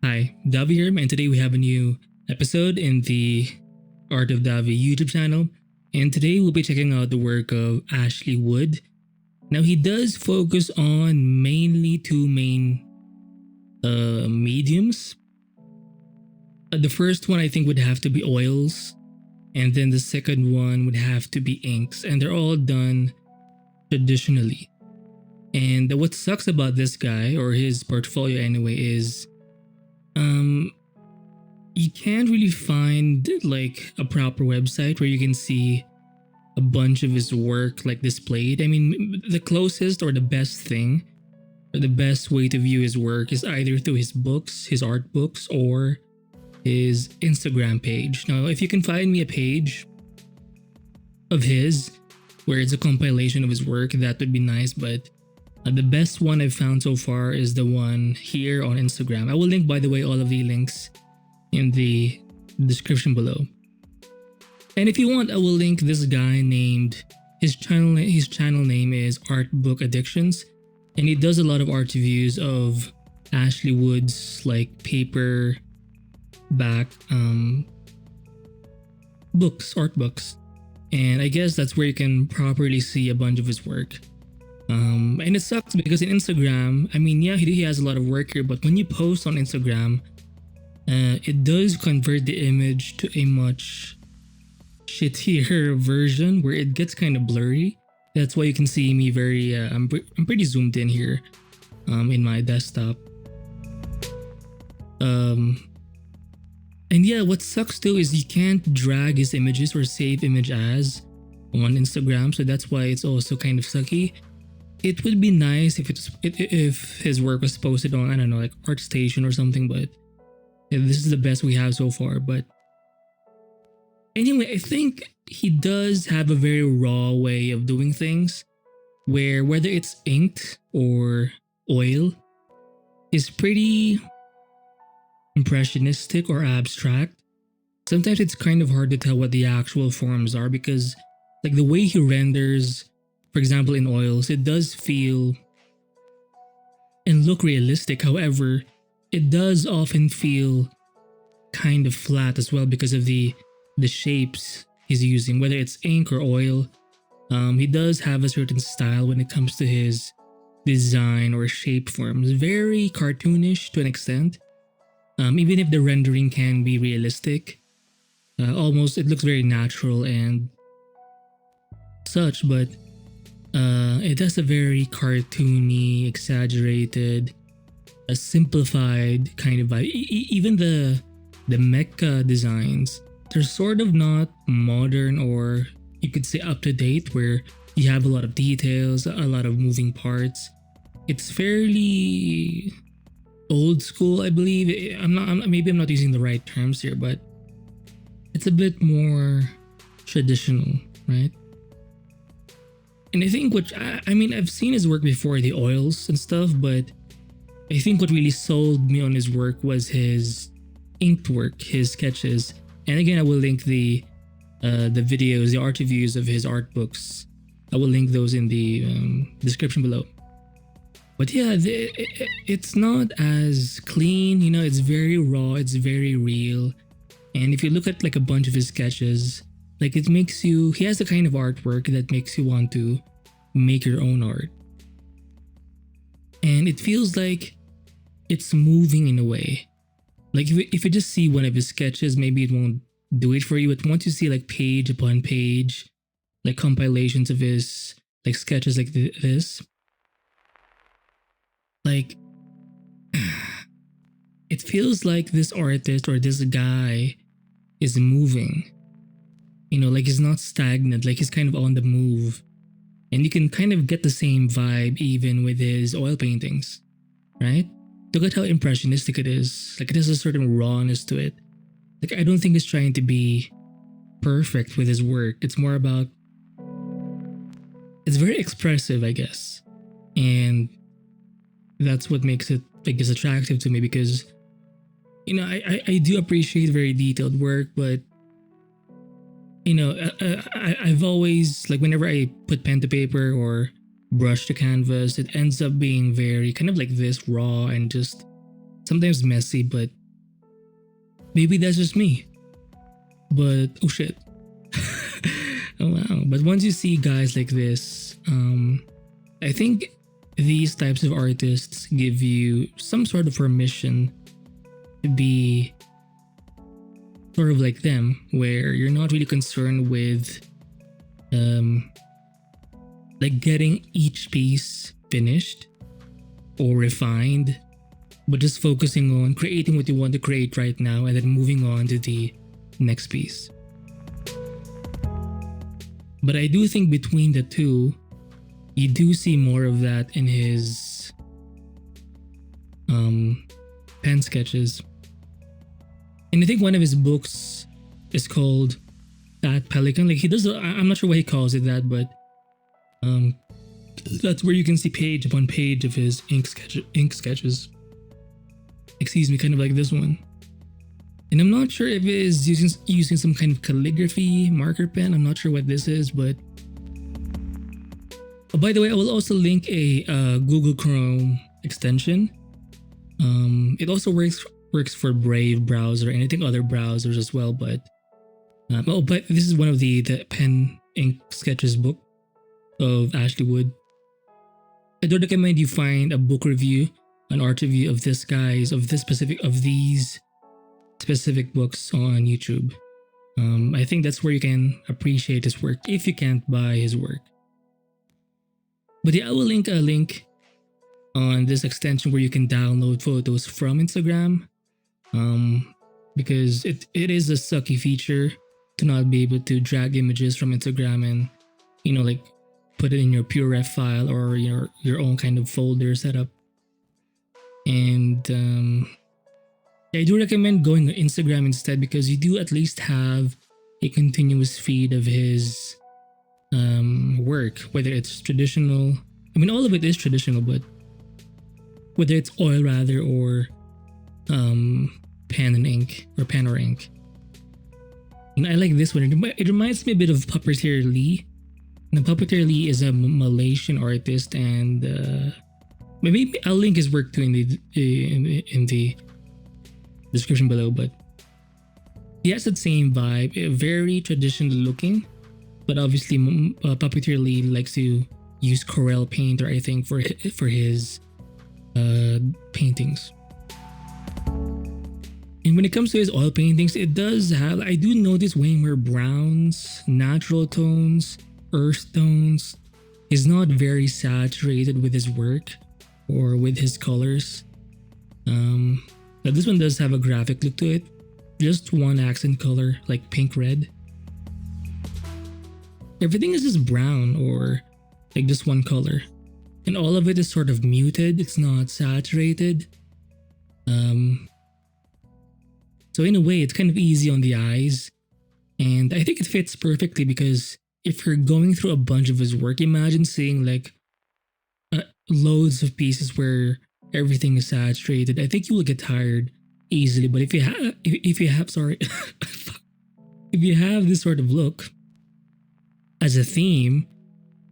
Hi, Davi here, and today we have a new episode in the Art of Davi YouTube channel. And today we'll be checking out the work of Ashley Wood. Now, he does focus on mainly two main mediums. The first one I think would have to be oils, and then the second one would have to be inks, and they're all done traditionally. And what sucks about this guy, or his portfolio anyway, is you can't really find like a proper website where you can see a bunch of his work like displayed. I mean, the closest or the best thing or the best way to view his work is either through his books, his art books, or his Instagram page. Now, if you can find me a page of his where it's a compilation of his work, that would be nice, but the best one I've found so far is the one here on Instagram. I will link, by the way, all of the links in the description below. And if you want, I will link this guy named his channel name is Artbook Addictions, and he does a lot of art reviews of Ashley Wood's like paper back books, art books. And I guess that's where you can properly see a bunch of his work. And it sucks because in Instagram, I mean, yeah, he has a lot of work here, but when you post on Instagram, it does convert the image to a much shittier version where it gets kind of blurry. That's why you can see me very, I'm pretty zoomed in here in my desktop. And yeah, what sucks too is you can't drag his images or save image as on Instagram, so that's why it's also kind of sucky. It would be nice if his work was posted on, I don't know, like ArtStation or something, but this is the best we have so far. But anyway, I think he does have a very raw way of doing things where whether it's inked or oil is pretty impressionistic or abstract. Sometimes it's kind of hard to tell what the actual forms are because like the way he renders, for example, in oils, it does feel and look realistic. However, it does often feel kind of flat as well because of the shapes he's using, whether it's ink or oil. He does have a certain style when it comes to his design or shape forms. Very cartoonish to an extent. Even if the rendering can be realistic, almost it looks very natural and such, but it has a very cartoony, exaggerated, a simplified kind of vibe. Even the mecha designs, they're sort of not modern, or you could say up to date, where you have a lot of details, a lot of moving parts. It's fairly old school, I believe. Maybe I'm not using the right terms here, but it's a bit more traditional, right? And I think I've seen his work before, the oils and stuff, but I think what really sold me on his work was his inked work, his sketches. And again, I will link the videos, the art reviews of his art books. I will link those in the description below. But yeah, it's not as clean, you know, it's very raw, it's very real. And if you look at like a bunch of his sketches, like it makes you, he has the kind of artwork that makes you want to make your own art. And it feels like it's moving in a way. Like if you just see one of his sketches, maybe it won't do it for you. But once you see like page upon page, like compilations of his like sketches like this, like it feels like this artist or this guy is moving. You know, like he's not stagnant, like he's kind of on the move. And you can kind of get the same vibe even with his oil paintings, right? Look at how impressionistic it is. Like it has a certain rawness to it. Like I don't think he's trying to be perfect with his work. It's more about, it's very expressive, I guess. And that's what makes it, I guess, attractive to me because, you know, I do appreciate very detailed work, but you know, I've always, like whenever I put pen to paper or brush to canvas, it ends up being very kind of like this raw and just sometimes messy, but maybe that's just me. But oh shit. Oh wow. But once you see guys like this, I think these types of artists give you some sort of permission to be sort of like them, where you're not really concerned with like getting each piece finished or refined, but just focusing on creating what you want to create right now and then moving on to the next piece. But I do think between the two, you do see more of that in his pen sketches. And I think one of his books is called Fat Pelican. Like he does, I'm not sure why he calls it that, but that's where you can see page upon page of his ink sketches. Excuse me, kind of like this one. And I'm not sure if it is using some kind of calligraphy marker pen. I'm not sure what this is, but oh, by the way, I will also link a Google Chrome extension. It also works for Brave browser and I think other browsers as well. But but this is one of the pen ink sketches book of Ashley Wood. I do recommend you find a book review, an art review of these specific books on YouTube. I think that's where you can appreciate his work if you can't buy his work. But yeah, I will link a link on this extension where you can download photos from Instagram. Because it is a sucky feature to not be able to drag images from Instagram and, you know, like put it in your PureRef file or your own kind of folder setup. And I do recommend going to Instagram instead, because you do at least have a continuous feed of his work, whether it's traditional. I mean, all of it is traditional, but whether it's oil rather or pen or ink. And I like this one. It reminds me a bit of Puppeteer Lee. Now, Puppeteer Lee is a Malaysian artist, and maybe I'll link his work too in the description below. But he has that same vibe, very traditional looking, but obviously Puppeteer Lee likes to use Corel Painter, I think, for his paintings. And when it comes to his oil paintings, it does have, I do notice way more browns, natural tones, earth tones. He's not very saturated with his work or with his colors. But this one does have a graphic look to it. Just one accent color, like pink red. Everything is just brown or like just one color. And all of it is sort of muted. It's not saturated. So in a way, it's kind of easy on the eyes. And I think it fits perfectly, because if you're going through a bunch of his work, imagine seeing like loads of pieces where everything is saturated. I think you will get tired easily. But if you have this sort of look as a theme,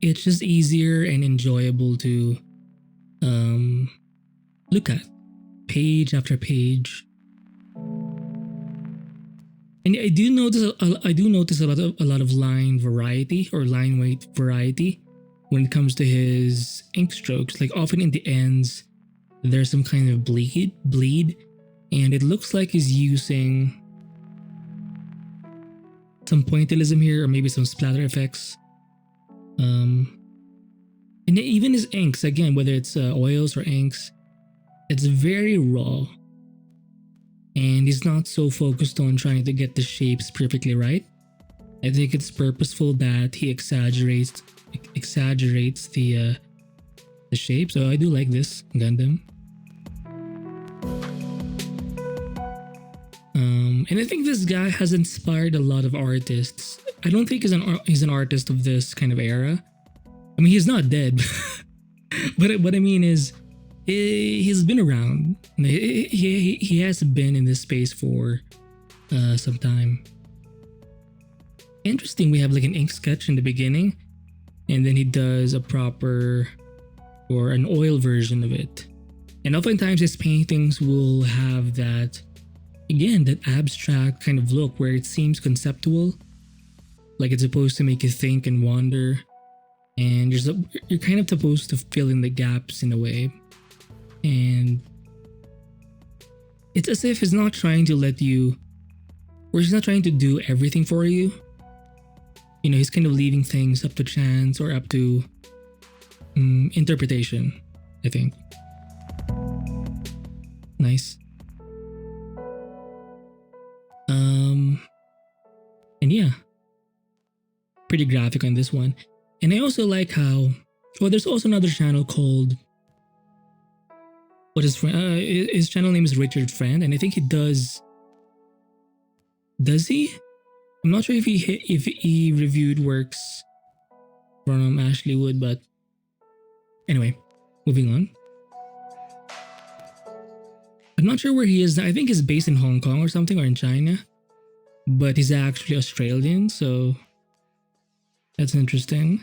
it's just easier and enjoyable to look at page after page. And I do notice a lot of line variety or line weight variety when it comes to his ink strokes. Like often in the ends, there's some kind of bleed, and it looks like he's using some pointillism here, or maybe some splatter effects. And even his inks, again, whether it's oils or inks, it's very raw. And he's not so focused on trying to get the shapes perfectly right. I think it's purposeful that he exaggerates the shape. So I do like this Gundam. And I think this guy has inspired a lot of artists. I don't think he's an artist of this kind of era. I mean, he's not dead, but what I mean is, he's been around. He has been in this space for some time. Interesting, we have like an ink sketch in the beginning, and then he does a proper or an oil version of it And oftentimes his paintings will have that, again, that abstract kind of look where it seems conceptual, like it's supposed to make you think and wonder, and you're kind of supposed to fill in the gaps in a way. And it's as if he's not trying to let you, or he's not trying to do everything for you. You know, he's kind of leaving things up to chance or up to interpretation, I think. Nice. And yeah, pretty graphic on this one. And I also like how, well, there's also another channel called, what is his channel name is Richard Friend, and I think he does he? I'm not sure if he reviewed works from Ashley Wood, but anyway, moving on. I'm not sure where he is now. I think he's based in Hong Kong or something, or in China, but he's actually Australian, so that's interesting.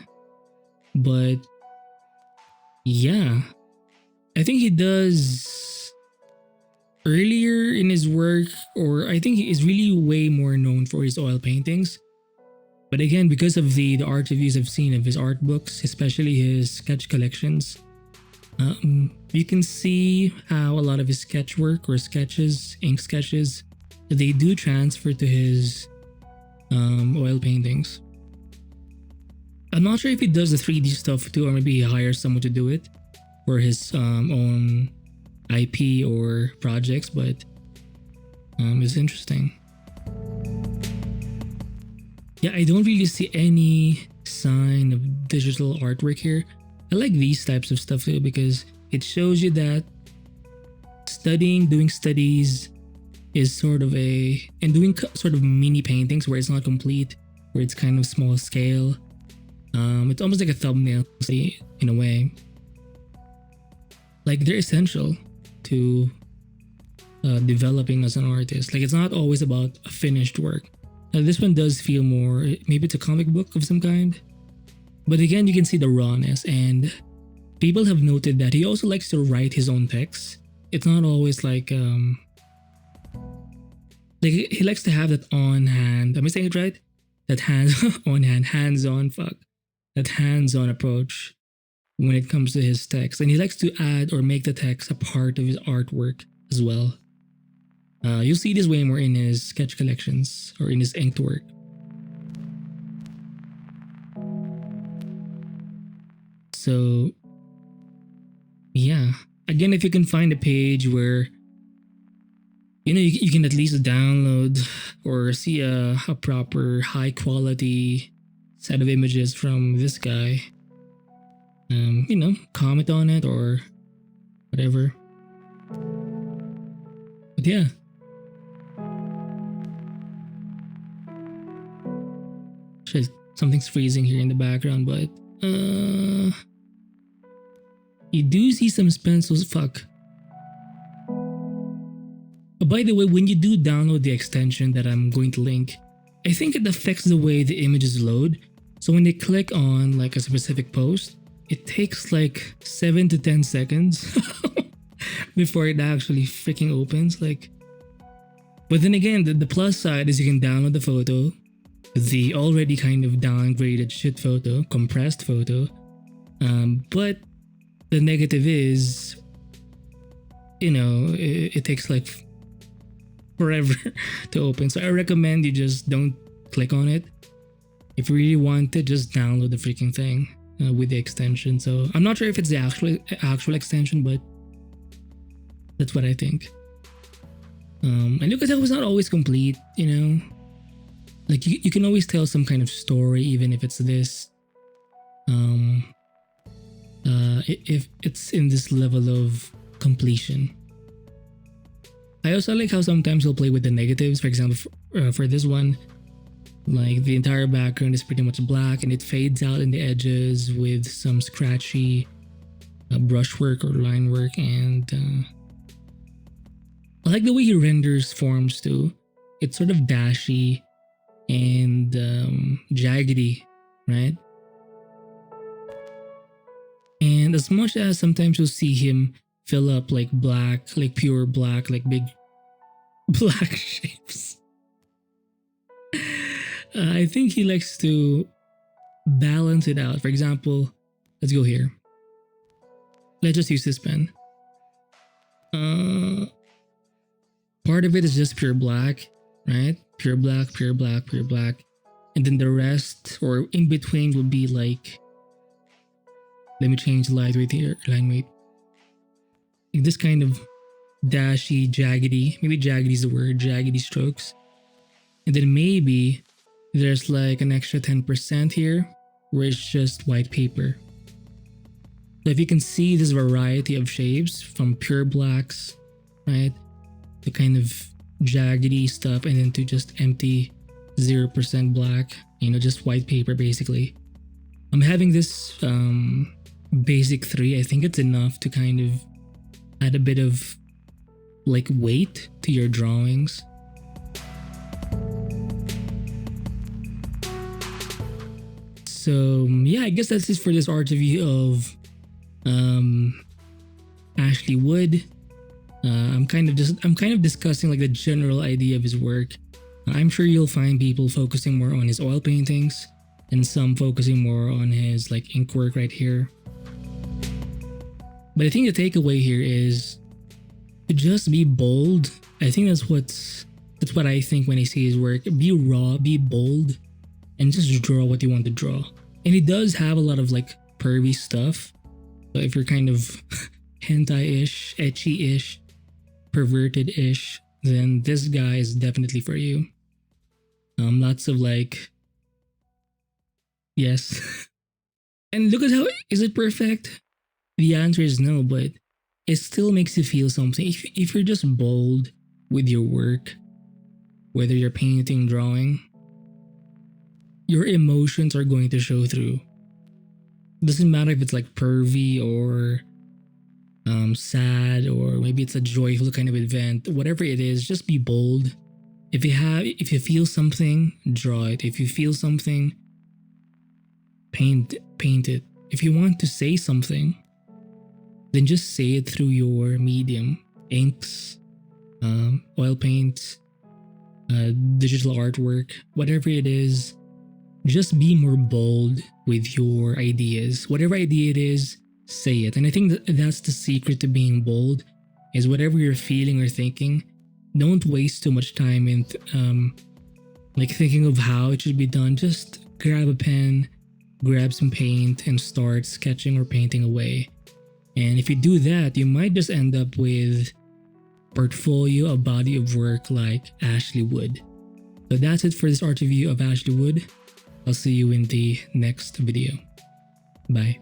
But yeah, I think he does earlier in his work, or I think he is really way more known for his oil paintings. But again, because of the art reviews I've seen of his art books, especially his sketch collections, you can see how a lot of his sketch work or sketches, ink sketches, they do transfer to his oil paintings. I'm not sure if he does the 3D stuff too, or maybe he hires someone to do it for his own IP or projects, but it's interesting. Yeah, I don't really see any sign of digital artwork here. I like these types of stuff too because it shows you that doing studies is sort of and doing sort of mini paintings where it's not complete, where it's kind of small scale. It's almost like a thumbnail in a way. Like they're essential to developing as an artist. Like it's not always about a finished work. Now this one does feel more, maybe it's a comic book of some kind. But again, you can see the rawness, and people have noted that he also likes to write his own texts. It's not always like he likes to have that on hand. Am I saying it right? That hands-on approach when it comes to his text, and he likes to add or make the text a part of his artwork as well. You'll see this way more in his sketch collections or in his inked work. So yeah, again, if you can find a page where you can at least download or see a proper high quality set of images from this guy, comment on it or whatever. But yeah, shit, something's freezing here in the background, but you do see some pencils. Fuck. By the way, when you do download the extension that I'm going to link, I think it affects the way the images load. So when they click on like a specific post, it takes like 7 to 10 seconds before it actually freaking opens. But then again, the plus side is you can download the photo, the already kind of downgraded shit photo, compressed photo. But the negative is, it takes like forever to open. So I recommend you just don't click on it. If you really want to, just download the freaking thing with the extension. So I'm not sure if it's the actual extension, but that's what I think. And look at that, was not always complete, Like you can always tell some kind of story even if it's this. If it's in this level of completion. I also like how sometimes he'll play with the negatives. For example, for this one, like the entire background is pretty much black and it fades out in the edges with some scratchy brushwork or line work. And I like the way he renders forms too. It's sort of dashy and jaggedy, right? And as much as sometimes you'll see him fill up like black, like pure black, like big black shapes. I think he likes to balance it out. For example, let's go here. Let's just use this pen. Part of it is just pure black, right? Pure black, pure black, pure black. And then the rest, or in between, will be like, let me change the light weight here, line weight. Like this kind of dashy, jaggedy, maybe jaggedy is the word, jaggedy strokes. And then maybe there's like an extra 10% here where it's just white paper. So if you can see this variety of shapes from pure blacks, right, to kind of jaggedy stuff, and then to just empty 0% black, you know, just white paper basically. I'm having this basic 3. I think it's enough to kind of add a bit of like weight to your drawings. So yeah, I guess that's it for this art review of Ashley Wood. I'm kind of discussing like the general idea of his work. I'm sure you'll find people focusing more on his oil paintings and some focusing more on his like ink work right here. But I think the takeaway here is to just be bold. I think that's what I think when I see his work. Be raw, be bold, and just draw what you want to draw. And he does have a lot of like pervy stuff. So if you're kind of hentai-ish, ecchi-ish, perverted-ish, then this guy is definitely for you. Lots of like, yes. And look at how, is it perfect? The answer is no, but it still makes you feel something. If you're just bold with your work, whether you're painting, drawing, your emotions are going to show through. Doesn't matter if it's like pervy or sad, or maybe it's a joyful kind of event. Whatever it is, just be bold. If you feel something, draw it. If you feel something, paint it. If you want to say something, then just say it through your medium. Inks, oil paints, digital artwork, whatever it is. Just be more bold with your ideas. Whatever idea it is, say it. And I think that's the secret to being bold, is whatever you're feeling or thinking, don't waste too much time in like thinking of how it should be done. Just grab a pen, grab some paint, and start sketching or painting away. And if you do that, you might just end up with a portfolio, a body of work like Ashley Wood. So that's it for this art review of Ashley Wood. I'll see you in the next video. Bye.